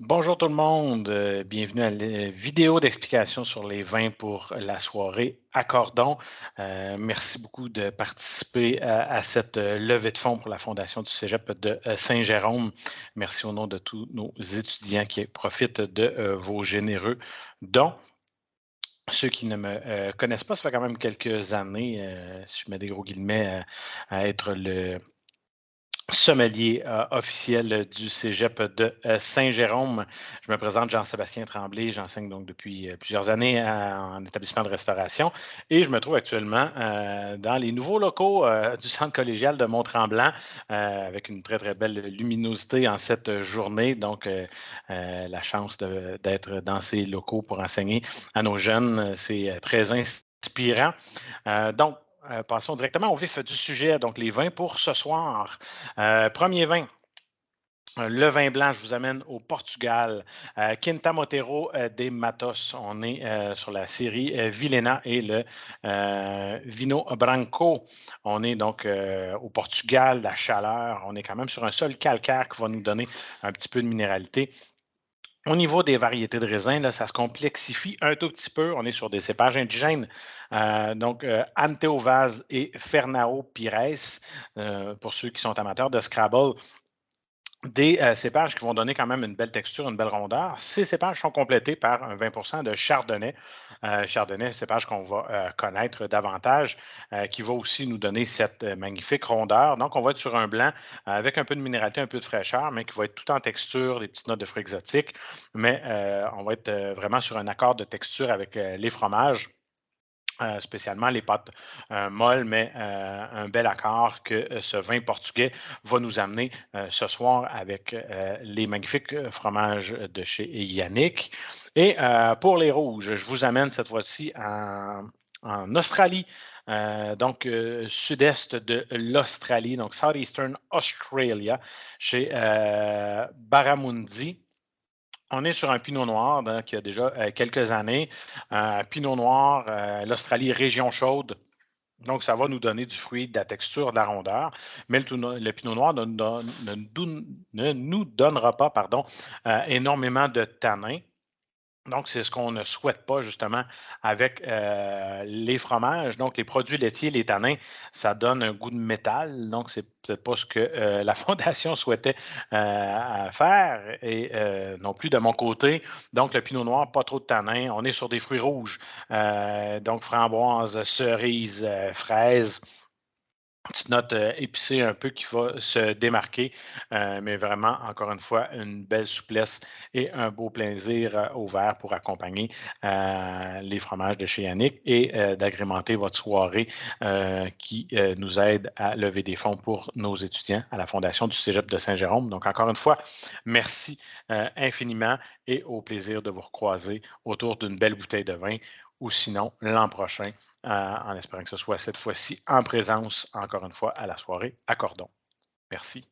Bonjour tout le monde, bienvenue à la vidéo d'explication sur les vins pour la soirée Accordon. Merci beaucoup de participer à cette levée de fonds pour la Fondation du Cégep de Saint-Jérôme. Merci au nom de tous nos étudiants qui profitent de vos généreux dons. Ceux qui ne me connaissent pas, ça fait quand même quelques années, si je mets des gros guillemets, à être le sommelier officiel du Cégep de Saint-Jérôme. Je me présente Jean-Sébastien Tremblay. J'enseigne donc depuis plusieurs années en établissement de restauration et je me trouve actuellement dans les nouveaux locaux du centre collégial de Mont-Tremblant avec une très, très belle luminosité en cette journée. Donc, la chance d'être dans ces locaux pour enseigner à nos jeunes, c'est très inspirant. Donc, passons directement au vif du sujet, donc les vins pour ce soir. Premier vin, le vin blanc, je vous amène au Portugal. Quinta Motero de Matos. On est sur la série Vilena et le Vino Branco. On est donc au Portugal, la chaleur. On est quand même sur un sol calcaire qui va nous donner un petit peu de minéralité. Au niveau des variétés de raisins, là, ça se complexifie un tout petit peu. On est sur des cépages indigènes, donc Anteovaz et Fernao Pires, pour ceux qui sont amateurs de Scrabble. Des cépages qui vont donner quand même une belle texture, une belle rondeur. Ces cépages sont complétés par un 20 de chardonnay. Chardonnay, cépage qu'on va connaître davantage, qui va aussi nous donner cette magnifique rondeur. Donc, on va être sur un blanc avec un peu de minéralité, un peu de fraîcheur, mais qui va être tout en texture, des petites notes de fruits exotiques. Mais on va être vraiment sur un accord de texture avec les fromages. Spécialement les pâtes molles, mais un bel accord que ce vin portugais va nous amener ce soir avec les magnifiques fromages de chez Yannick. Et pour les rouges, je vous amène cette fois-ci en Australie, donc sud-est de l'Australie, donc Southeastern Australia, chez Barramundi. On est sur un pinot noir donc, qui a déjà quelques années. Pinot noir, l'Australie, région chaude. Donc, ça va nous donner du fruit, de la texture, de la rondeur. Mais le pinot noir ne nous donnera pas pardon, énormément de tanins. Donc, c'est ce qu'on ne souhaite pas justement avec les fromages. Donc, les produits laitiers, les tanins, ça donne un goût de métal. Donc, c'est peut-être pas ce que la Fondation souhaitait faire et non plus de mon côté. Donc, le pinot noir, pas trop de tanins. On est sur des fruits rouges. Donc, framboises, cerises, fraises, petite note épicée un peu qui va se démarquer, mais vraiment, encore une fois, une belle souplesse et un beau plaisir au verre pour accompagner les fromages de chez Yannick et d'agrémenter votre soirée qui nous aide à lever des fonds pour nos étudiants à la Fondation du Cégep de Saint-Jérôme. Donc, encore une fois, merci infiniment et au plaisir de vous recroiser autour d'une belle bouteille de vin ou sinon l'an prochain, en espérant que ce soit cette fois-ci en présence, encore une fois, à la soirée Accordon. Merci.